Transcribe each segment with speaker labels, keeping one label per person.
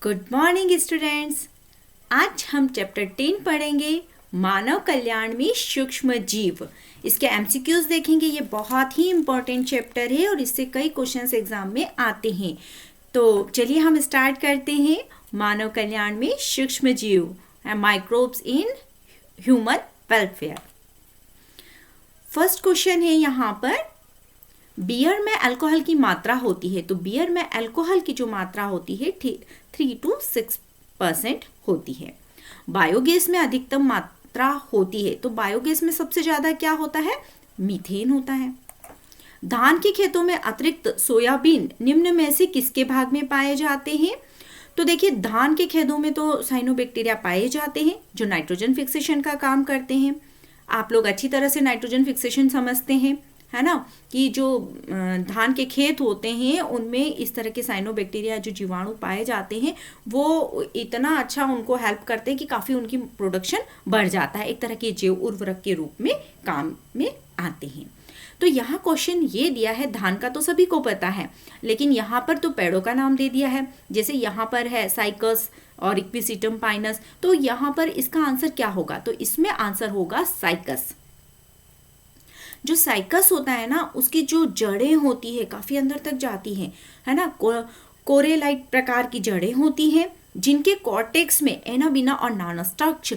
Speaker 1: Good morning students. आज हम chapter 10 पढ़ेंगे मानव कल्याण में सूक्ष्म जीव। इसके एमसीक्यूज देखेंगे। ये बहुत ही इम्पोर्टेंट चैप्टर है और इससे कई क्वेश्चंस एग्जाम में आते हैं। तो चलिए हम स्टार्ट करते हैं। मानव कल्याण में सूक्ष्म जीव, microbes in human welfare. First question है यहाँ पर, बियर में अल्कोहल की मात्रा होती है। तो बियर में अल्कोहल की जो मात्रा होती है 3 to 6% होती है। बायोगैस में अधिकतम मात्रा होती है। तो बायोगैस में सबसे ज्यादा क्या होता है? मीथेन होता है। धान के खेतों में अतिरिक्त सोयाबीन निम्न में से किसके भाग में पाए जाते हैं? तो देखिए, धान के खेतों में तो साइनोबैक्टीरिया पाए जाते हैं जो नाइट्रोजन फिक्सेशन का काम करते हैं। आप लोग अच्छी तरह से नाइट्रोजन फिक्सेशन समझते हैं, है ना, कि जो धान के खेत होते हैं उनमें इस तरह के साइनोबैक्टीरिया जो जीवाणु पाए जाते हैं वो इतना अच्छा उनको हेल्प करते हैं कि काफ़ी उनकी प्रोडक्शन बढ़ जाता है। एक तरह के जैव उर्वरक के रूप में काम में आते हैं। तो यहाँ क्वेश्चन ये दिया है, धान का तो सभी को पता है, लेकिन यहाँ पर तो पेड़ों का नाम दे दिया है। जैसे यहाँ पर है साइकस और इक्विसिटम पाइनस। तो यहाँ पर इसका आंसर क्या होगा? तो इसमें आंसर होगा साइकस। जो साइकस होता है ना, उसकी जो जड़ें होती है काफी अंदर तक जाती हैं, है ना। कोरेलाइट प्रकार की जड़ें होती हैं जिनके कॉर्टेक्स में एनाबिना और नानोस्टार्च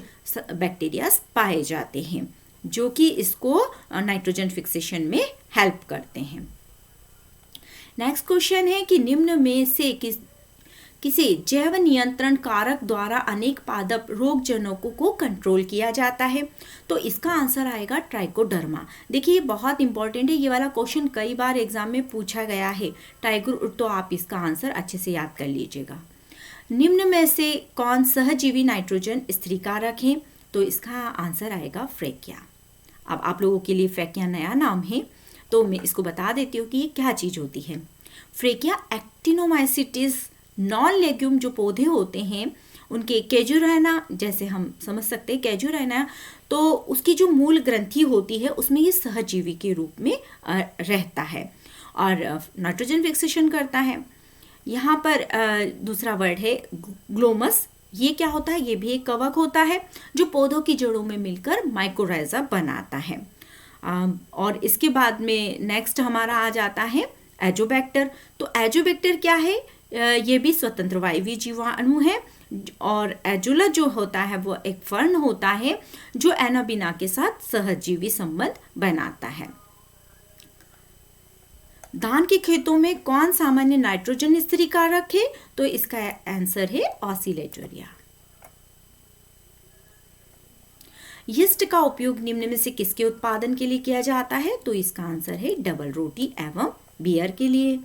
Speaker 1: बैक्टीरिया पाए जाते हैं जो कि इसको नाइट्रोजन फिक्सेशन में हेल्प करते हैं। नेक्स्ट क्वेश्चन है कि निम्न में से किसी जैव नियंत्रण कारक द्वारा अनेक पादप रोगजनकों को कंट्रोल किया जाता है? तो इसका आंसर आएगा ट्राइकोडर्मा। देखिए, ये बहुत इंपॉर्टेंट है। ये वाला क्वेश्चन कई बार एग्जाम में पूछा गया है। तो आप इसका आंसर अच्छे से याद कर लीजिएगा। निम्न में से कौन सहजीवी नाइट्रोजन स्थिरीकारक है? तो इसका आंसर आएगा फ्रेकिया। अब आप लोगों के लिए फ्रेकिया नया नाम है, तो मैं इसको बता देती हूँ कि ये क्या चीज होती है। फ्रेकिया एक्टिनोमाइसिटिस नॉन लेग्यूम जो पौधे होते हैं उनके कैजुराना, जैसे हम समझ सकते हैं कैजुराना, तो उसकी जो मूल ग्रंथि होती है उसमें ये सहजीवी के रूप में रहता है और नाइट्रोजन फिक्सेशन करता है। यहाँ पर दूसरा वर्ड है ग्लोमस। ये क्या होता है? ये भी एक कवक होता है जो पौधों की जड़ों में मिलकर माइकोराइजा बनाता है। और इसके बाद में नेक्स्ट हमारा आ जाता है एजोबैक्टर। तो एजोबैक्टर क्या है? ये भी स्वतंत्र वायवीय जीवाणु है और एजोला जो होता है वो एक फर्न होता है जो एनाबिना के साथ सहजीवी संबंध बनाता है। धान के खेतों में कौन सामान्य नाइट्रोजन स्थिरीकारक है? तो इसका आंसर है ऑसिलेटोरिया। यीस्ट का उपयोग निम्न में से किसके उत्पादन के लिए किया जाता है? तो इसका आंसर है डबल रोटी एवं बियर के लिए।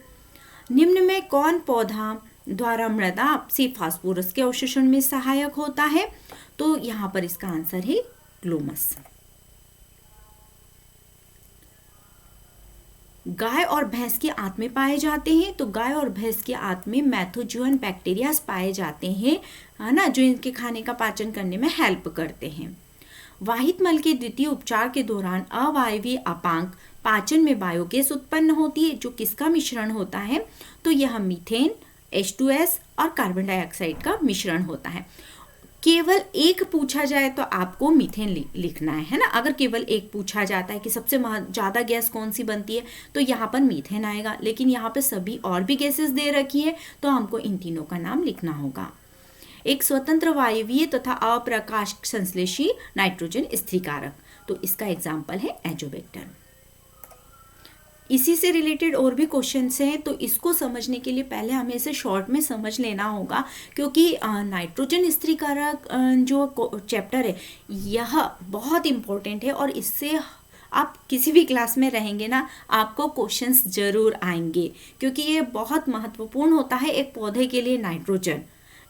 Speaker 1: निम्न में कौन पौधा द्वारा मृदा से फास्फोरस के अवशोषण में सहायक होता है? तो यहाँ पर इसका आंसर है ग्लोमस। गाय और भैंस के आंत में पाए जाते हैं। तो गाय और भैंस के आंत में मैथोजुअन बैक्टीरिया पाए जाते हैं, है ना, जो इनके खाने का पाचन करने में हेल्प करते हैं। वाहित मल के द्वितीय उपचार के दौरान अवायवीय अपांक पाचन में बायोगैस उत्पन्न होती है जो किसका मिश्रण होता है? तो यह मीथेन, H2S और कार्बन डाइऑक्साइड का मिश्रण होता है। केवल एक पूछा जाए तो आपको मीथेन लिखना है ना। अगर केवल एक पूछा जाता है कि सबसे ज्यादा गैस कौन सी बनती है, तो यहाँ पर मीथेन आएगा। लेकिन यहाँ पे सभी और भी गैसेस दे रखी है तो हमको इन तीनों का नाम लिखना होगा। एक स्वतंत्र वायवीय तथा अप्रकाश संश्लेषी नाइट्रोजन स्थिरीकारक, तो इसका एग्जाम्पल है एजोबैक्टर। इसी से रिलेटेड और भी क्वेश्चंस हैं, तो इसको समझने के लिए पहले हमें इसे शॉर्ट में समझ लेना होगा, क्योंकि नाइट्रोजन स्थिरीकारक जो चैप्टर है यह बहुत इम्पोर्टेंट है और इससे आप किसी भी क्लास में रहेंगे ना, आपको क्वेश्चंस जरूर आएंगे, क्योंकि ये बहुत महत्वपूर्ण होता है एक पौधे के लिए। नाइट्रोजन,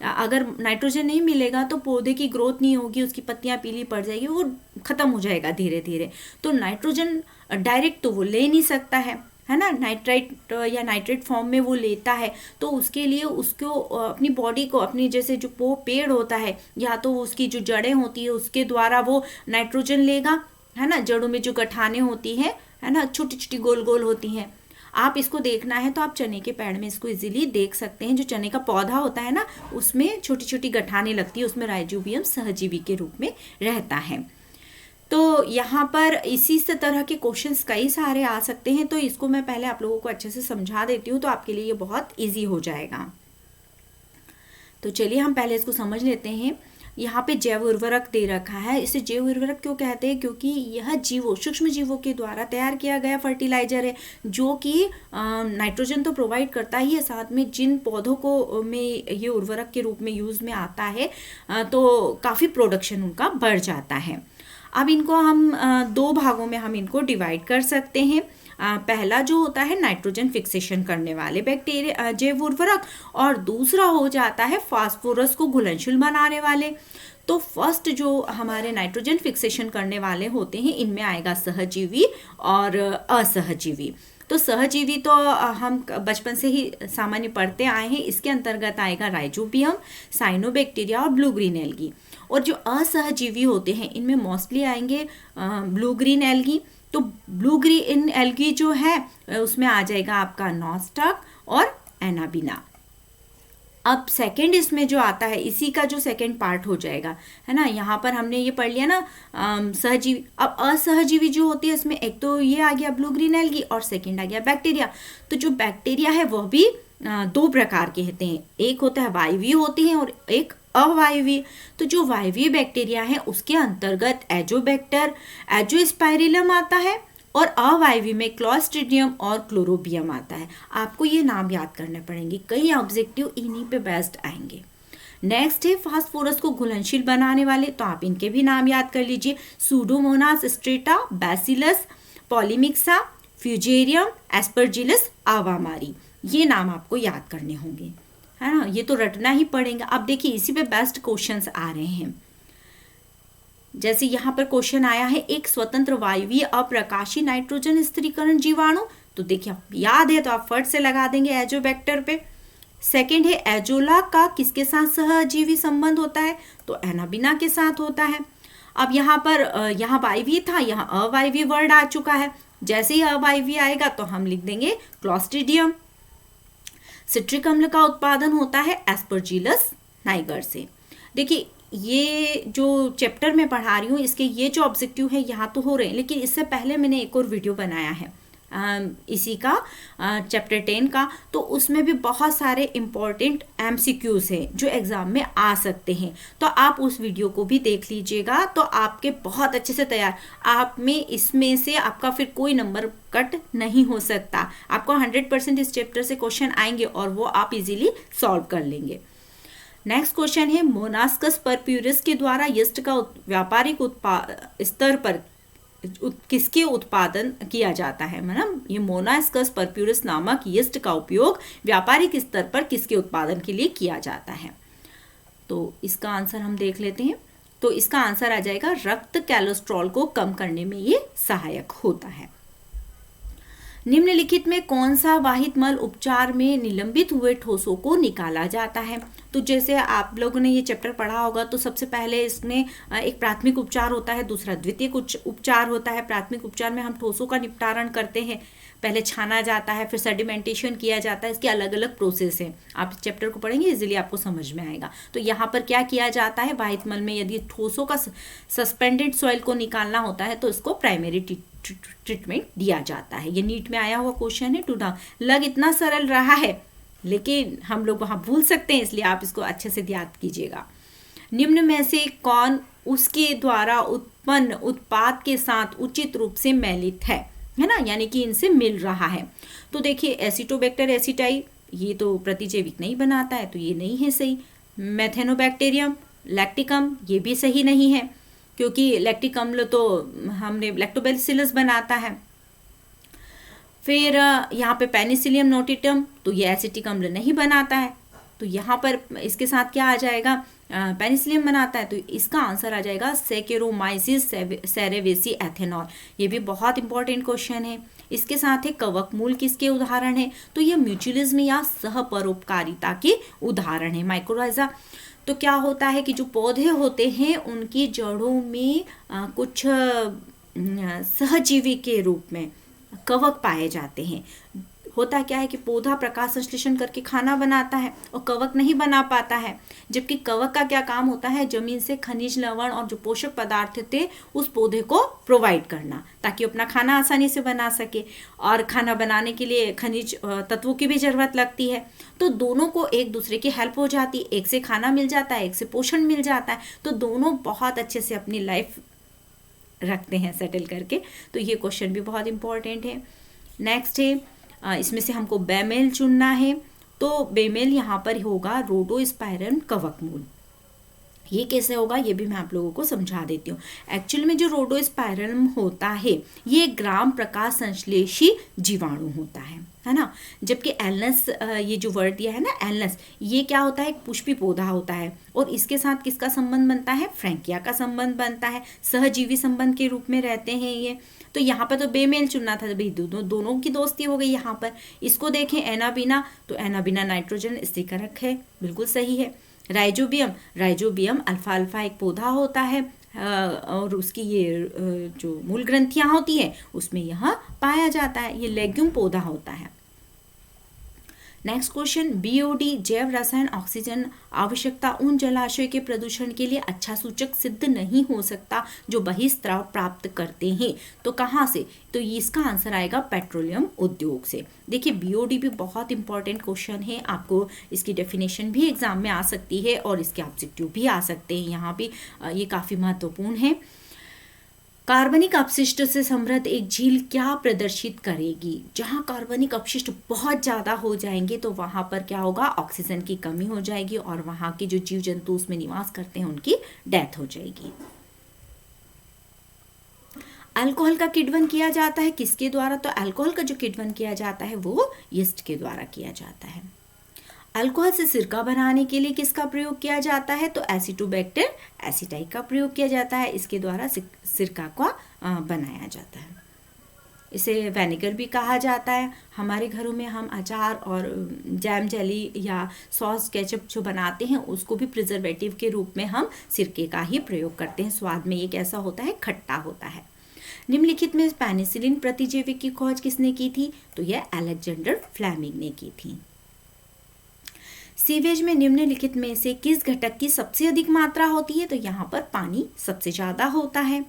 Speaker 1: अगर नाइट्रोजन नहीं मिलेगा तो पौधे की ग्रोथ नहीं होगी, उसकी पत्तियां पीली पड़ जाएगी, वो खत्म हो जाएगा धीरे धीरे। तो नाइट्रोजन डायरेक्ट तो वो ले नहीं सकता है ना, नाइट्राइट या नाइट्रेट फॉर्म में वो लेता है। तो उसके लिए उसको अपनी बॉडी को, अपनी जैसे जो पेड़ होता है या तो उसकी जो जड़ें होती है उसके द्वारा वो नाइट्रोजन लेगा, है ना। जड़ों में जो गठाने होती है ना, छोटी छोटी गोल गोल होती हैं। आप इसको देखना है तो आप चने के पेड़ में इसको इजीली देख सकते हैं। जो चने का पौधा होता है ना, उसमें छोटी छोटी गठाने लगती है, उसमें राइजोबियम सहजीवी के रूप में रहता है। तो यहाँ पर इसी से तरह के क्वेश्चंस कई सारे आ सकते हैं, तो इसको मैं पहले आप लोगों को अच्छे से समझा देती हूँ, तो आपके लिए ये बहुत ईजी हो जाएगा। तो चलिए हम पहले इसको समझ लेते हैं। यहाँ पे जैव उर्वरक दे रखा है। इसे जैव उर्वरक क्यों कहते हैं? क्योंकि यह जीवों, सूक्ष्म जीवों के द्वारा तैयार किया गया फर्टिलाइजर है, जो कि नाइट्रोजन तो प्रोवाइड करता ही है, साथ में जिन पौधों को में ये उर्वरक के रूप में यूज में आता है तो काफ़ी प्रोडक्शन उनका बढ़ जाता है। अब इनको हम दो भागों में हम इनको डिवाइड कर सकते हैं। पहला जो होता है नाइट्रोजन फिक्सेशन करने वाले बैक्टीरिया जैव उर्वरक, और दूसरा हो जाता है फास्फोरस को घुलनशील बनाने वाले। तो फर्स्ट जो हमारे नाइट्रोजन फिक्सेशन करने वाले होते हैं, इनमें आएगा सहजीवी और असहजीवी। तो सहजीवी तो हम बचपन से ही सामान्य पढ़ते आए हैं। इसके अंतर्गत आएगा राइजोबियम, साइनोबैक्टीरिया और ब्लू ग्रीन एल्गी। और जो असहजीवी होते हैं, इनमें मोस्टली आएंगे ब्लू ग्रीन एल्गी। तो ब्लू ग्रीन एल्गी जो है उसमें आ जाएगा आपका नॉस्टक और एनाबिना। अब सेकंड इसमें जो आता है, इसी का जो सेकंड पार्ट हो जाएगा, है ना। यहाँ पर हमने ये पढ़ लिया ना सहजीवी। अब असहजीवी जो होती है, इसमें एक तो ये आ गया ब्लू ग्रीन एल्गी और सेकंड आ गया बैक्टीरिया। तो जो बैक्टीरिया है वह भी दो प्रकार के होते हैं, एक होता है वायवीय होते हैं और एक अवायवीय। तो जो वायवीय बैक्टीरिया है उसके अंतर्गत एजोबैक्टर, एजोस्पाइरिलम आता है, और अवायवीय में क्लोस्ट्रिडियम और क्लोरोबियम आता है। आपको ये नाम याद करने पड़ेंगे, कई ऑब्जेक्टिव इन्हीं पे बेस्ड आएंगे। नेक्स्ट है फास्फोरस को घुलनशील बनाने वाले, तो आप इनके भी नाम याद कर लीजिए, Pseudomonas striata, Bacillus, polymyxa, Fusarium, Aspergillus, awamori. ये नाम आपको याद करने होंगे, है ना। ये तो रटना ही पड़ेगा। अब देखिए इसी पे बेस्ट क्वेश्चंस आ रहे हैं। जैसे यहाँ पर क्वेश्चन आया है, एक स्वतंत्र वायवीय अप्रकाशी नाइट्रोजन स्थिरीकरण जीवाणु। तो देखिए याद है तो आप फट से लगा देंगे एजोबैक्टर पे। सेकंड है एजोला का किसके साथ सहजीवी संबंध होता है? तो एनाबिना के साथ होता है। अब यहाँ पर यहाँ वायवीय था, यहाँ अवायवीय वर्ड आ चुका है। जैसे ही अवायवीय आएगा तो हम लिख देंगे क्लोस्ट्रिडियम। सिट्रिक अम्ल का उत्पादन होता है एस्परजिलस नाइगर से। देखिए ये जो चैप्टर में पढ़ा रही हूँ, इसके ये जो ऑब्जेक्टिव है यहाँ तो हो रहे हैं, लेकिन इससे पहले मैंने एक और वीडियो बनाया है इसी का चैप्टर 10 का। तो उसमें भी बहुत सारे इम्पॉर्टेंट MCQs हैं जो एग्जाम में आ सकते हैं। तो आप उस वीडियो को भी देख लीजिएगा, तो आपके बहुत अच्छे से तैयार, आप में इसमें से आपका फिर कोई नंबर कट नहीं हो सकता। आपको 100% इस चैप्टर से क्वेश्चन आएंगे और वो आप इजीली सॉल्व कर लेंगे। नेक्स्ट क्वेश्चन है, मोनास्कस परप्यूरिस के द्वारा यीस्ट का व्यापारिक स्तर पर किसके उत्पादन किया जाता है? मतलब ये मोनास्कस परप्यूरिस नामक यीस्ट का उपयोग व्यापारिक स्तर पर किसके उत्पादन के लिए किया जाता है? तो इसका आंसर हम देख लेते हैं। तो इसका आंसर आ जाएगा रक्त कोलेस्ट्रॉल को कम करने में ये सहायक होता है। निम्नलिखित में कौन सा वाहित मल उपचार में निलंबित हुए ठोसों को निकाला जाता है? तो जैसे आप लोगों ने ये चैप्टर पढ़ा होगा, तो सबसे पहले इसमें एक प्राथमिक उपचार होता है, दूसरा द्वितीयक उपचार होता है। प्राथमिक उपचार में हम ठोसों का निपटारण करते हैं, पहले छाना जाता है, फिर सेडिमेंटेशन किया जाता है। इसके अलग अलग प्रोसेस हैं। आप चैप्टर को पढ़ेंगे इजीली आपको समझ में आएगा। तो यहाँ पर क्या किया जाता है, वाहित मल में यदि ठोसों का सस्पेंडेड सॉइल को निकालना होता है तो इसको प्राइमरी ट्रीटमेंट दिया जाता है। ये नीट में आया हुआ क्वेश्चन है। टूडा लग इतना सरल रहा है, लेकिन हम लोग वहां भूल सकते हैं, इसलिए आप इसको अच्छे से याद कीजिएगा। निम्न में से कौन उसके द्वारा उत्पन्न उत्पाद के साथ उचित रूप से मैलित है ना, यानी कि इनसे मिल रहा है? तो देखिए एसिटोबैक्टर एसिटाई, ये तो प्रतिजैविक नहीं बनाता है, तो ये नहीं है सही। मेथेनोबैक्टीरियम लैक्टिकम, ये भी सही नहीं है, क्योंकि लैक्टिक अम्ल तो हमने लैक्टोबैसिलस बनाता है। फिर यहाँ पे पेनिसिलियम नोटिटम, तो ये एसिटिक अम्ल नहीं बनाता है, तो यहाँ पर इसके साथ क्या आ जाएगा, पेनिसिलियम बनाता है। तो इसका आंसर आ जाएगा सेकेरोमाइसिस सेरेवेसी एथेनॉल। ये भी बहुत इंपॉर्टेंट क्वेश्चन है। इसके साथ है कवक मूल किसके उदाहरण है? तो ये म्यूचुअलिज्म या सहपरोपकारिता के उदाहरण है। माइकोराइजा, तो क्या होता है कि जो पौधे होते हैं उनकी जड़ों में कुछ सहजीवी के रूप में कवक पाए जाते हैं। होता क्या है कि पौधा प्रकाश संश्लेषण करके खाना बनाता है और कवक नहीं बना पाता है, जबकि कवक का क्या काम होता है, जमीन से खनिज, लवण और जो पोषक पदार्थ थे उस पौधे को प्रोवाइड करना, ताकि अपना खाना आसानी से बना सके। और खाना बनाने के लिए खनिज तत्वों की भी जरूरत लगती है, तो दोनों को एक दूसरे की हेल्प हो जाती है, एक से खाना मिल जाता है, एक से पोषण मिल जाता है, तो दोनों बहुत अच्छे से अपनी लाइफ रखते हैं सेटल करके। तो ये क्वेश्चन भी बहुत इंपॉर्टेंट है। नेक्स्ट है, इसमें से हमको बेमेल चुनना है, तो बेमेल यहाँ पर होगा रोडोस्पायरम कवक मूल। ये कैसे होगा ये भी मैं आप लोगों को समझा देती हूँ। एक्चुअल में जो रोडोस्पायरम होता है ये ग्राम प्रकाश संश्लेषी जीवाणु होता है ना, जबकि एलनस, ये जो वर्ड दिया है ना एलनस, ये क्या होता है, एक पुष्पी पौधा होता है और इसके साथ किसका संबंध बनता है, फ्रैंकिया का संबंध बनता है, सहजीवी संबंध के रूप में रहते हैं ये। तो यहाँ पर तो बेमेल चुनना था, भाई दोनों की दोस्ती हो गई यहाँ पर। इसको देखें एनाबीना, तो एनाबीना नाइट्रोजन स्थिरक है, बिल्कुल सही है। राइजोबियम अल्फा अल्फा एक पौधा होता है और उसकी ये जो मूल ग्रंथियां होती है उसमें यह पाया जाता है, ये लेग्यूम पौधा होता है। नेक्स्ट क्वेश्चन, बीओडी जैव रसायन ऑक्सीजन आवश्यकता उन जलाशय के प्रदूषण के लिए अच्छा सूचक सिद्ध नहीं हो सकता जो बहिस्त्राव प्राप्त करते हैं। तो कहाँ से, तो इसका आंसर आएगा पेट्रोलियम उद्योग से। देखिए बीओडी भी बहुत इंपॉर्टेंट क्वेश्चन है, आपको इसकी डेफिनेशन भी एग्जाम में आ सकती है और इसके ऑब्जेक्टिव भी आ सकते हैं, यहाँ भी ये काफ़ी महत्वपूर्ण है। कार्बनिक अपशिष्ट से समृद्ध एक झील क्या प्रदर्शित करेगी, जहां कार्बनिक अपशिष्ट बहुत ज्यादा हो जाएंगे तो वहां पर क्या होगा, ऑक्सीजन की कमी हो जाएगी और वहां के जो जीव जंतु उसमें निवास करते हैं उनकी डेथ हो जाएगी। अल्कोहल का किण्वन किया जाता है किसके द्वारा, तो अल्कोहल का जो किण्वन किया जाता है वो यीस्ट के द्वारा किया जाता है। अल्कोहल से सिरका बनाने के लिए किसका प्रयोग किया जाता है, तो एसिटोबैक्टर एसिटाइट का प्रयोग किया जाता है, इसके द्वारा सिरका का बनाया जाता है। इसे विनेगर भी कहा जाता है। हमारे घरों में हम अचार और जैम जेली या सॉस केचप जो बनाते हैं उसको भी प्रिजर्वेटिव के रूप में हम सिरके का ही प्रयोग करते हैं। स्वाद में ये कैसा होता है, खट्टा होता है। निम्नलिखित में पेनिसिलिन प्रतिजैविक की खोज किसने की थी, तो यह अलेक्जेंडर फ्लेमिंग ने की थी। सीवेज में निम्नलिखित में से किस घटक की सबसे अधिक मात्रा होती है, तो यहाँ पर पानी सबसे ज्यादा होता है।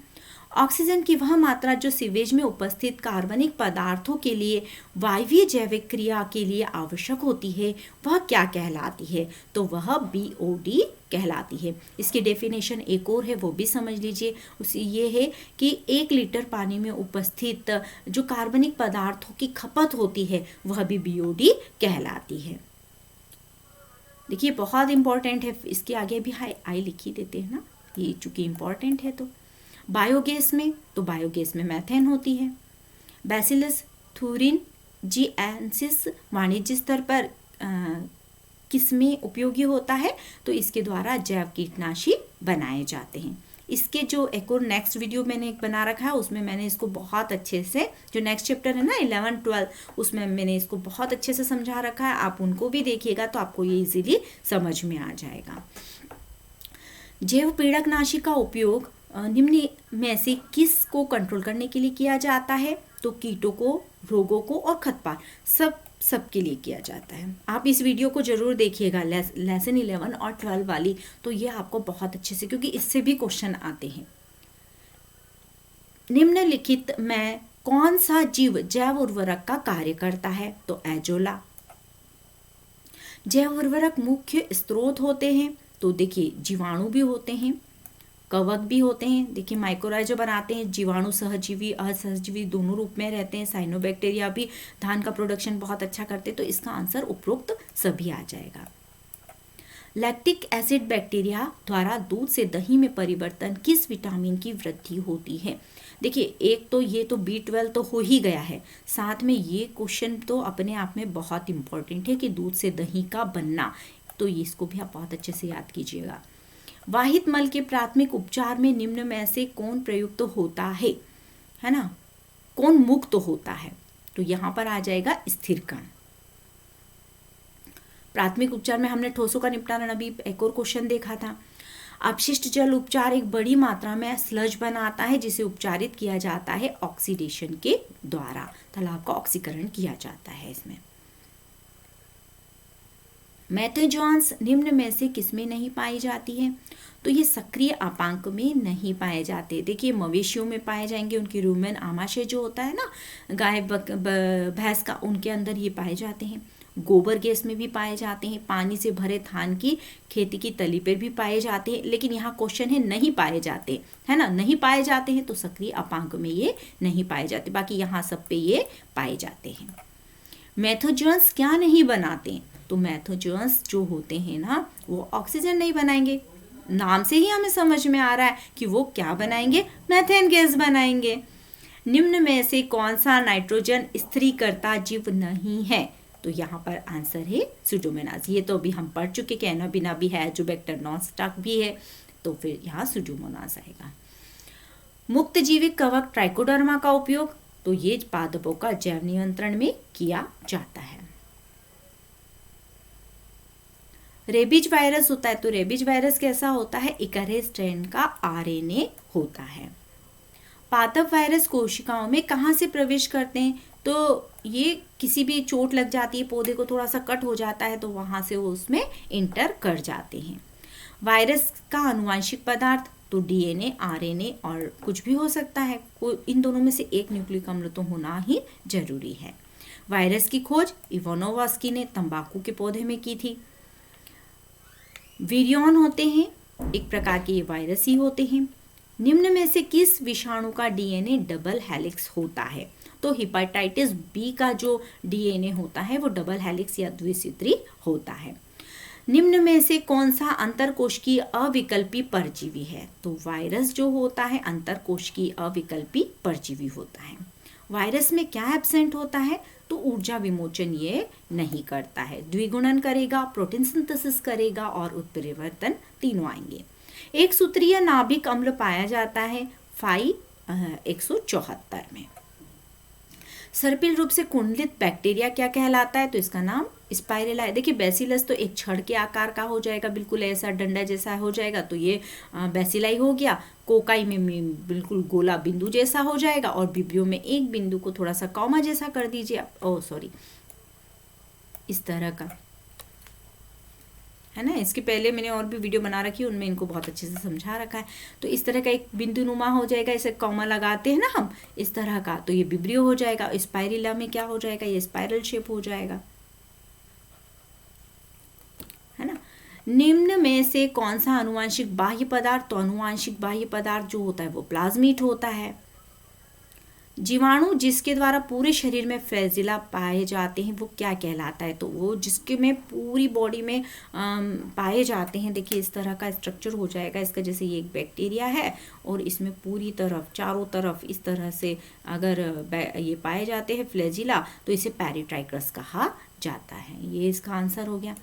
Speaker 1: ऑक्सीजन की वह मात्रा जो सीवेज में उपस्थित कार्बनिक पदार्थों के लिए वायवीय जैविक क्रिया के लिए आवश्यक होती है वह क्या कहलाती है, तो वह बीओडी कहलाती है। इसकी डेफिनेशन एक और है वो भी समझ लीजिए, उसी ये है कि 1 लीटर पानी में उपस्थित जो कार्बनिक पदार्थों की खपत होती है वह भी बीओडी कहलाती है। देखिए बहुत इंपॉर्टेंट है, इसके आगे भी आई लिखी देते हैं ना, ये चूंकि इंपॉर्टेंट है। तो बायोगैस में, तो बायोगैस में मैथेन होती है। बैसिलस थूरिनजिएंसिस वाणिज्य स्तर पर किसमें उपयोगी होता है, तो इसके द्वारा जैव कीटनाशी बनाए जाते हैं। इसके जो एक और नेक्स्ट वीडियो मैंने एक बना रखा है उसमें मैंने इसको बहुत अच्छे से, जो नेक्स्ट चैप्टर है ना 11-12, उसमें मैंने इसको बहुत अच्छे से समझा रखा है, आप उनको भी देखिएगा तो आपको ये इजीली समझ में आ जाएगा। जैव पीड़कनाशी का उपयोग निम्न में से किस को कंट्रोल करने के लिए किया जाता है, तो कीटों को, रोगों को और खरपतवार सबके लिए किया जाता है। आप इस वीडियो को जरूर देखिएगा, लेसन 11 और 12 वाली, तो ये आपको बहुत अच्छे से, क्योंकि इससे भी क्वेश्चन आते हैं। निम्नलिखित में कौन सा जीव जैव उर्वरक का कार्य करता है, तो एजोला। जैव उर्वरक मुख्य स्रोत होते हैं, तो देखिए जीवाणु भी होते हैं, कवक भी होते हैं। देखिए माइक्रोराइजा बनाते हैं, जीवाणु सहजीवी असहजीवी दोनों रूप में रहते हैं। साइनोबैक्टीरिया भी धान का प्रोडक्शन बहुत अच्छा करते हैं, तो इसका आंसर उपरोक्त सभी आ जाएगा। लैक्टिक एसिड बैक्टीरिया द्वारा दूध से दही में परिवर्तन किस विटामिन की वृद्धि होती है। देखिए एक तो ये तो B12 तो हो ही गया है, साथ में ये क्वेश्चन तो अपने आप में बहुत इंपॉर्टेंट है कि दूध से दही का बनना, तो इसको भी आप बहुत अच्छे से याद कीजिएगा। वाहित मल के प्राथमिक उपचार में निम्न में से कौन प्रयुक्त होता है ना, कौन मुक्त होता है, तो यहां पर आ जाएगा स्थिर कण। प्राथमिक उपचार में हमने ठोसों का निपटान अभी एक और क्वेश्चन देखा था। अपशिष्ट जल उपचार एक बड़ी मात्रा में स्लज बनाता है जिसे उपचारित किया जाता है ऑक्सीडेशन के द्वारा। तालाब का ऑक्सीकरण किया जाता है इसमें। मेथोजोन्स निम्न में से किसमें नहीं पाई जाती है? तो ये सक्रिय अपांक में नहीं पाए जाते। देखिए मवेशियों में पाए जाएंगे, उनकी रूमेन आमाशय जो होता है ना गाय भैंस का, उनके अंदर ये पाए जाते हैं। गोबर गैस में भी पाए जाते हैं, पानी से भरे थान की खेती की तली पर भी पाए जाते हैं। लेकिन यहाँ क्वेश्चन है नहीं पाए जाते, है ना, नहीं पाए जाते हैं तो सक्रिय अपांक में ये नहीं पाए जाते, बाकी यहाँ सब पे ये पाए जाते हैं। मेथोजोन्स क्या नहीं बनाते? तो मेथोजोन्स जो होते हैं ना वो ऑक्सीजन नहीं बनाएंगे। नाम से ही हमें समझ में आ रहा है कि वो क्या बनाएंगे, मेथेन गैस बनाएंगे। निम्न में से कौन सा नाइट्रोजन स्थिरीकर्ता जीव नहीं है? तो यहाँ पर आंसर है सुडोमोनास। ये तो अभी हम पढ़ चुके कि एनाबिना भी है, एजोबैक्टर नॉनस्टॉक भी है, तो फिर यहाँ सुडोमोनास आएगा। मुक्त जीवित कवक ट्राइकोडर्मा का उपयोग, तो ये पादपों का जैव नियंत्रण में किया जाता है। रेबीज वायरस होता है, तो रेबीज वायरस कैसा होता है? इकरे स्ट्रेन का आरएनए होता है। पादप वायरस कोशिकाओं में कहाँ से प्रवेश करते हैं? तो ये किसी भी चोट लग जाती है, पौधे को थोड़ा सा कट हो जाता है तो वहां से वो उसमें इंटर कर जाते हैं। वायरस का आनुवांशिक पदार्थ, तो डीएनए, आरएनए और कुछ भी हो सकता है, इन दोनों में से एक न्यूक्लिक अम्ल तो होना ही जरूरी है। वायरस की खोज इवानोवास्की ने तंबाकू के पौधे में की थी। विरियन होते हैं, एक प्रकार के ये वायरस ही होते हैं। निम्न में से किस विषाणु का डीएनए डबल हेलिक्स होता है? तो हेपेटाइटिस बी का जो डीएनए होता है वो डबल हेलिक्स या द्विसूत्री होता है। निम्न में से कौन सा अंतरकोशिकीय अविकल्पी परजीवी है? तो वायरस जो होता है अंतरकोशिकीय अविकल्पी परजीवी होता है। वायरस में क्या एब्सेंट होता है? तो ऊर्जा विमोचन ये नहीं करता है, द्विगुणन करेगा, प्रोटीन सिंथेसिस करेगा और उत्परिवर्तन, तीनों आएंगे। एक सूत्रीय नाभिक अम्ल पाया जाता है 174 में। सर्पिल रूप से कुंडलित बैक्टीरिया क्या कहलाता है? तो इसका नाम स्पाइरेला है। देखिए बैसिलस तो एक छड़ के आकार का हो जाएगा, बिल्कुल ऐसा डंडा जैसा हो जाएगा, तो ये बैसिलाई हो गया। कोकाई में बिल्कुल गोला बिंदु जैसा हो जाएगा और विब्रियो में एक बिंदु को थोड़ा सा कॉमा जैसा कर दीजिए, इस तरह का, है ना। इसके पहले मैंने और भी वीडियो बना रखी है, उनमें इनको बहुत अच्छे से समझा रखा है। तो इस तरह का एक बिंदु नुमा हो जाएगा, इसे कॉमा लगाते हैं ना हम, इस तरह का, तो ये विब्रियो हो जाएगा। स्पाइरेला में क्या हो जाएगा? ये स्पाइरल शेप हो जाएगा, है ना। निम्न में से कौन सा आनुवांशिक बाह्य पदार्थ? तो आनुवांशिक बाह्य पदार्थ जो होता है वो प्लाज्मिड होता है। जीवाणु जिसके द्वारा पूरे शरीर में फ्लैजिला पाए जाते हैं वो क्या कहलाता है? तो वो जिसके में पूरी बॉडी में पाए जाते हैं। देखिए इस तरह का स्ट्रक्चर हो जाएगा इसका, जैसे ये एक बैक्टीरिया है और इसमें पूरी तरफ चारों तरफ इस तरह से अगर ये पाए जाते हैं फ्लैजिला, तो इसे पेरिट्राइकस कहा जाता है। ये इसका आंसर हो गया।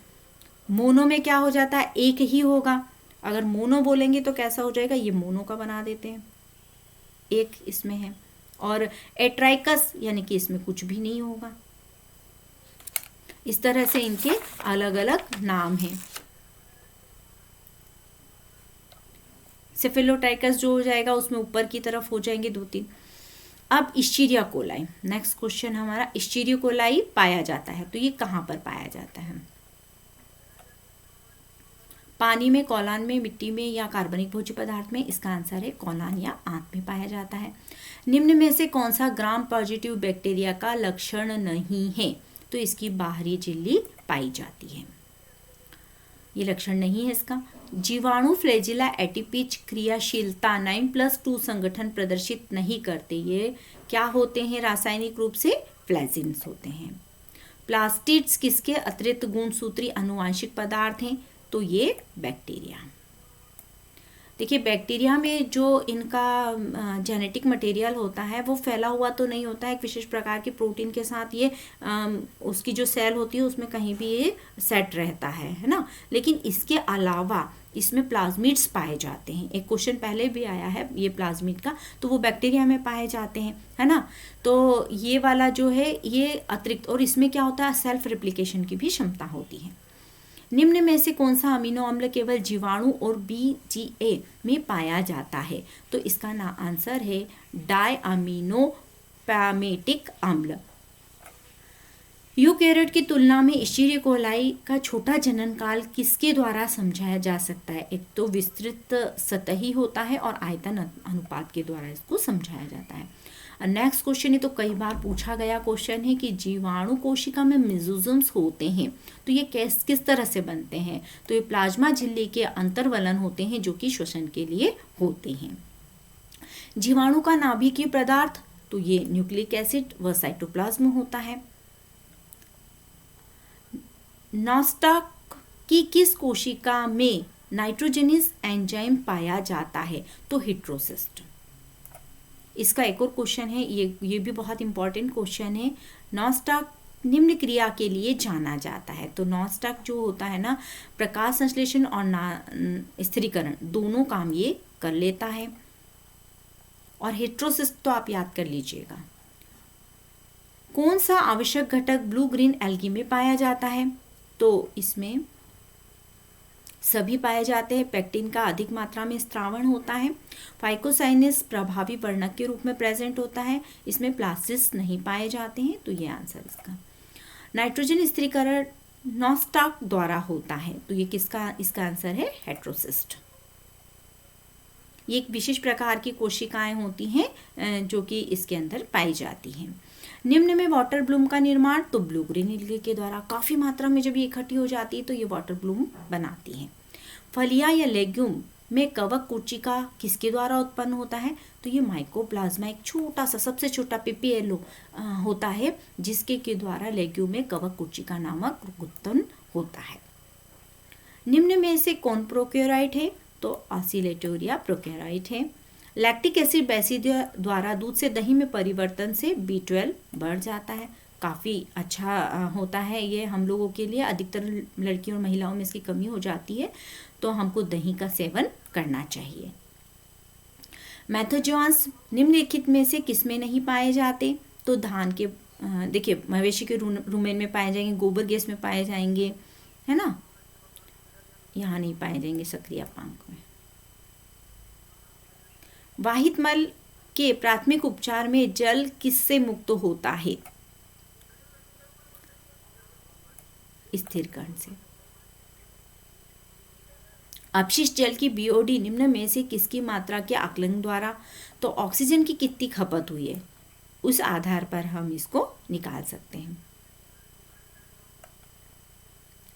Speaker 1: मोनो में क्या हो जाता है? एक ही होगा। अगर मोनो बोलेंगे तो कैसा हो जाएगा? ये मोनो का बना देते हैं, एक इसमें है। और एट्राइकस यानी कि इसमें कुछ भी नहीं होगा। इस तरह से इनके अलग अलग नाम हैं। सेफेलोटाइकस जो हो जाएगा उसमें ऊपर की तरफ हो जाएंगे 2-3। अब इस्चीरिया कोलाई, नेक्स्ट क्वेश्चन हमारा, इस्चीरिया कोलाई पाया जाता है, तो ये कहाँ पर पाया जाता है? पानी में, कौलान में, मिट्टी में या कार्बनिक भोज्य पदार्थ में? इसका आंसर है कौलान या आंत में पाया जाता है। निम्न में से कौन सा ग्राम पॉजिटिव बैक्टीरिया का लक्षण नहीं है? तो इसकी बाहरी झिल्ली पाई जाती है, ये लक्षण नहीं है इसका। जीवाणु फ्लैजिला एटीपीज क्रियाशीलता 9+2 संगठन प्रदर्शित नहीं करते, ये क्या होते हैं? रासायनिक रूप से फ्लैजिन्स होते हैं। प्लास्टिड्स किसके अतिरिक्त गुणसूत्री आनुवांशिक पदार्थ हैं? तो ये बैक्टीरिया। देखिए बैक्टीरिया में जो इनका जेनेटिक मटेरियल होता है वो फैला हुआ तो नहीं होता है, एक विशेष प्रकार के प्रोटीन के साथ ये उसकी जो सेल होती है उसमें कहीं भी ये सेट रहता है ना। लेकिन इसके अलावा इसमें प्लाज्मिड्स पाए जाते हैं। एक क्वेश्चन पहले भी आया है ये प्लाज्मिड का, तो वो बैक्टीरिया में पाए जाते हैं, है ना। तो ये वाला जो है ये अतिरिक्त, और इसमें क्या होता है? सेल्फ रेप्लिकेशन की भी क्षमता होती है। निम्न में से कौन सा अमीनो अम्ल केवल जीवाणु और BGA में पाया जाता है? तो इसका आंसर है डायअमीनो पैमेटिक अम्ल। यूकैरियोट की तुलना में ईश्चरीय कोलाई का छोटा जनन काल किसके द्वारा समझाया जा सकता है? एक तो विस्तृत सतही होता है और आयतन अनुपात के द्वारा इसको समझाया जाता है। नेक्स्ट क्वेश्चन, ये तो कई बार पूछा गया क्वेश्चन है कि जीवाणु कोशिका में मेसोजोम्स होते हैं तो ये किस तरह से बनते हैं? तो ये प्लाज्मा झिल्ली के अंतर्वलन होते हैं जो कि श्वसन के लिए होते हैं। जीवाणु का नाभिकीय पदार्थ, तो ये न्यूक्लिक एसिड व साइटोप्लाज्म होता है। नॉस्टॉक की किस कोशिका में नाइट्रोजेनिस एंजाइम पाया जाता है? तो हिट्रोसिस्ट। इसका एक और क्वेश्चन है, ये भी बहुत इंपॉर्टेंट क्वेश्चन है। नॉस्टॉक निम्न क्रिया के लिए जाना जाता है। तो नॉस्टॉक जो होता है ना, प्रकाश संश्लेषण और स्थिरीकरण दोनों काम ये कर लेता है। और हिट्रोसिस्ट तो आप याद कर लीजिएगा। कौन सा आवश्यक घटक ब्लू ग्रीन एल्गी में पाया जाता है? तो इसमें सभी पाए जाते हैं। पेक्टिन का अधिक मात्रा में स्त्रावण होता है। फाइकोसाइनिस प्रभावी वर्णक के रूप में प्रेजेंट होता है। इसमें प्लास्टिस नहीं पाए जाते हैं। तो ये आंसर इसका। नाइट्रोजन स्थिरीकरण नॉस्टॉक द्वारा होता है। तो ये इसका आंसर है हेट्रोसिस्ट। ये एक विशेष प्रकार की कोशिकाएं होती हैं जो कि इसके अंदर पाई जाती हैं। निम्न में वाटर ब्लूम का निर्माण, तो ब्लू ग्रीन एल्गी के द्वारा काफी मात्रा में जब ये इकट्ठी हो जाती है तो ये वाटर ब्लूम बनाती हैं। फलियां या लेग्यूम में कवक कोशिका किसके द्वारा उत्पन्न होता है? तो ये माइकोप्लाज्मा, एक छोटा सा सबसे छोटा पीपीएलओ होता है जिसके के द्वारा लेग्यूम में कवक कोशिका नामक उत्पन्न होता है। निम्न में से कौन प्रोकैरियोट है? तो ऑसिलेटोरिया प्रोकैरियोट है। लैक्टिक एसिड बैसिडिया द्वारा दूध से दही में परिवर्तन से B12 बढ़ जाता है। काफ़ी अच्छा होता है ये हम लोगों के लिए। अधिकतर लड़कियों और महिलाओं में इसकी कमी हो जाती है तो हमको दही का सेवन करना चाहिए। मैथोजोन्स निम्नलिखित में से किसमें नहीं पाए जाते? तो धान के देखिए मवेशी के रुमेन में पाए जाएंगे, गोबर गैस में पाए जाएंगे, है ना, यहाँ नहीं पाए जाएंगे सक्रिय अपांक में। वाहित मल के प्राथमिक उपचार में जल किससे मुक्त होता है? स्थिरीकरण से। अपशिष्ट जल की BOD निम्न में से किसकी मात्रा के आकलन द्वारा? तो ऑक्सीजन की कितनी खपत हुई है उस आधार पर हम इसको निकाल सकते हैं,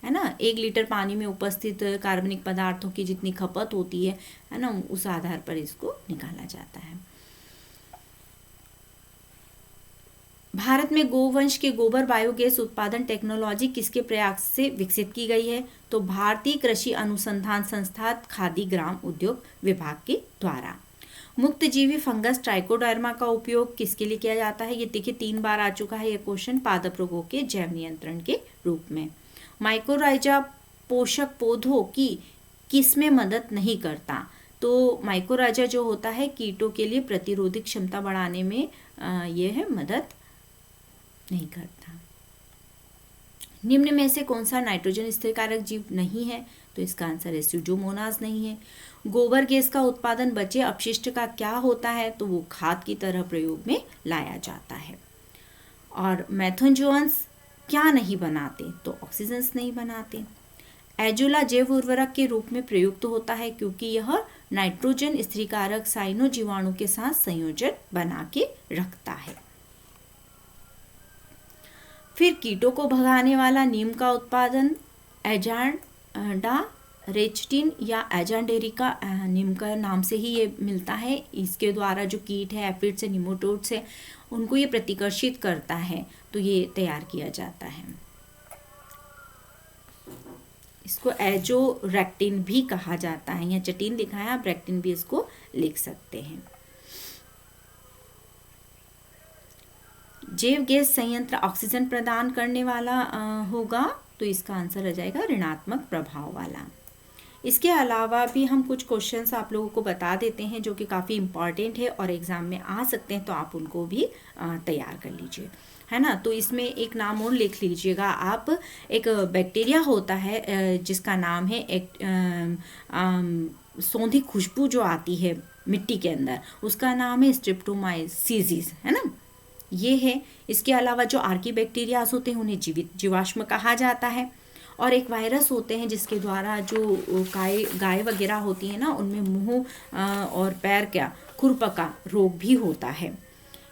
Speaker 1: है ना। 1 लीटर पानी में उपस्थित कार्बनिक पदार्थों की जितनी खपत होती है ना, उस आधार पर इसको निकाला जाता है। भारत में गोवंश के गोबर बायोगैस उत्पादन टेक्नोलॉजी किसके प्रयास से विकसित की गई है? तो भारतीय कृषि अनुसंधान संस्थान खादी ग्राम उद्योग विभाग के द्वारा। मुक्त जीवी फंगस ट्राइकोडर्मा का उपयोग किसके लिए किया जाता है? ये देखिए 3 बार आ चुका है ये क्वेश्चन, पादप रोगों के जैव नियंत्रण के रूप में। माइकोराइजा पोषक पौधों की किसमें मदद नहीं करता? तो माइकोराइजा जो होता है कीटों के लिए प्रतिरोधक क्षमता बढ़ाने में ये है मदद नहीं करता। निम्न में से कौन सा नाइट्रोजन स्थिरकारक जीव नहीं है? तो इसका आंसर है स्यूडोमोनास नहीं है। गोबर गैस का उत्पादन बचे अपशिष्ट का क्या होता है? तो वो खाद की तरह प्रयोग में लाया जाता है। और मैथोजोन्स क्या नहीं बनाते? तो ऑक्सीजन्स नहीं बनाते। एजोला जैव उर्वरक के रूप में प्रयुक्त होता है क्योंकि यह नाइट्रोजन स्थिरीकारक साइनो जीवाणु के साथ संयोजन बना के रखता है। फिर कीटों को भगाने वाला नीम का उत्पादन एजांडारेक्टिन या एजांडेरिका नीम का नाम से ही ये मिलता है। इसके द्वारा जो कीट है, एफिड्स से, निमोटोड्स है, उनको ये प्रतिकर्षित करता है तो ये तैयार किया जाता है। इसको एजोरेक्टिन भी कहा जाता है। यहाँ चटीन लिखा है, आप रेक्टिन भी इसको लिख सकते हैं। जैव गैस संयंत्र ऑक्सीजन प्रदान करने वाला होगा तो इसका आंसर आ जाएगा ऋणात्मक प्रभाव वाला। इसके अलावा भी हम कुछ क्वेश्चंस आप लोगों को बता देते हैं जो कि काफ़ी इंपॉर्टेंट है और एग्जाम में आ सकते हैं, तो आप उनको भी तैयार कर लीजिए। है ना। तो इसमें एक नाम और लिख लीजिएगा आप, एक बैक्टीरिया होता है जिसका नाम है सौंधी खुशबू जो आती है मिट्टी के अंदर, उसका नाम है स्ट्रेप्टोमाइसीस, है ना। ये है। इसके अलावा जो आर्की बैक्टीरियाज होते हैं उन्हें जीवित जीवाश्म कहा जाता है। और एक वायरस होते हैं जिसके द्वारा जो गाय वगैरह होती है ना, उनमें मुंह और पैर का खुरपका रोग भी होता है।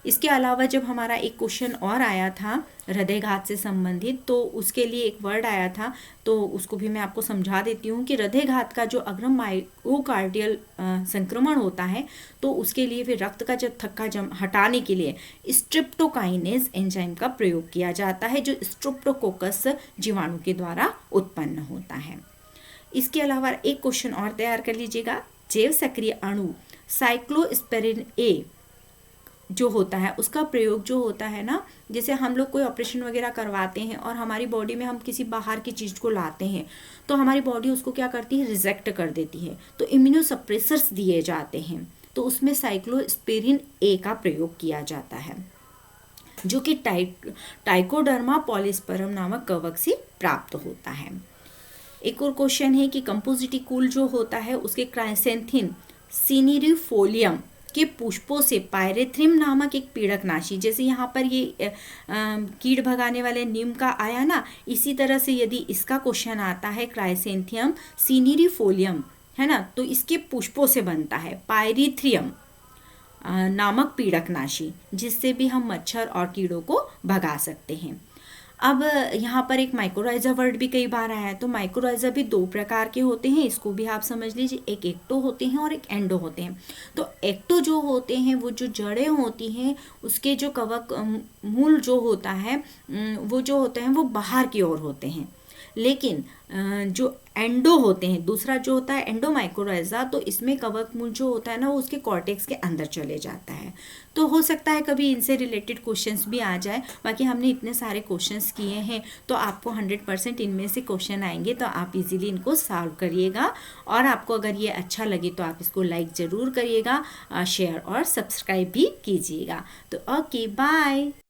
Speaker 1: इसके अलावा जब हमारा एक क्वेश्चन और आया था हृदयघात से संबंधित, तो उसके लिए एक वर्ड आया था, तो उसको भी मैं आपको समझा देती हूँ कि हृदयघात का जो अग्रम मायोकार्डियल संक्रमण होता है, तो उसके लिए फिर रक्त का जब थक्का हटाने के लिए स्ट्रेप्टोकाइनेज एंजाइम का प्रयोग किया जाता है, जो स्ट्रेप्टोकोकस जीवाणु के द्वारा उत्पन्न होता है। इसके अलावा एक क्वेश्चन और तैयार कर लीजिएगा। जैव सक्रिय अणु साइक्लोस्पेरिन ए जो होता है, उसका प्रयोग जो होता है ना, जैसे हम लोग कोई ऑपरेशन वगैरह करवाते हैं और हमारी बॉडी में हम किसी बाहर की चीज़ को लाते हैं, तो हमारी बॉडी उसको क्या करती है, रिजेक्ट कर देती है, तो इम्यूनोसप्रेसर्स दिए जाते हैं, तो उसमें साइक्लोस्पेरिन ए का प्रयोग किया जाता है, जो कि टाइकोडर्मा पॉलिस्पर्म नामक कवक से प्राप्त होता है। एक और क्वेश्चन है कि कंपोजिटिकूल जो होता है उसके क्राइसेंथिन सिनिरिफोलियम के पुष्पों से पायरेथ्रिम नामक एक पीड़कनाशी, जैसे यहाँ पर ये कीट भगाने वाले नीम का आया ना, इसी तरह से यदि इसका क्वेश्चन आता है क्राइसेंथियम सिनिरिफोलियम, है ना, तो इसके पुष्पों से बनता है पायरीथ्रियम नामक पीड़कनाशी, जिससे भी हम मच्छर और कीड़ों को भगा सकते हैं। अब यहाँ पर एक माइक्रोराइजा वर्ड भी कई बार आया है, तो माइक्रोराइजा भी दो प्रकार के होते हैं, इसको भी आप समझ लीजिए, एक एक्टो होते हैं और एक एंडो होते हैं। तो एक्टो जो होते हैं वो जो जड़ें होती हैं, उसके जो कवक मूल जो होता है वो जो होते हैं वो बाहर की ओर होते हैं, लेकिन जो एंडो होते हैं, दूसरा जो होता है एंडोमाइक्रोराइजा, तो इसमें कवक मूल जो होता है ना वो उसके कॉर्टेक्स के अंदर चले जाता है। तो हो सकता है कभी इनसे रिलेटेड क्वेश्चंस भी आ जाए। बाकी हमने इतने सारे क्वेश्चंस किए हैं, तो आपको 100% इनमें से क्वेश्चन आएंगे, तो आप इजीली इनको सॉल्व करिएगा। और आपको अगर ये अच्छा लगे तो आप इसको लाइक ज़रूर करिएगा, शेयर और सब्सक्राइब भी कीजिएगा। तो ओके, बाय।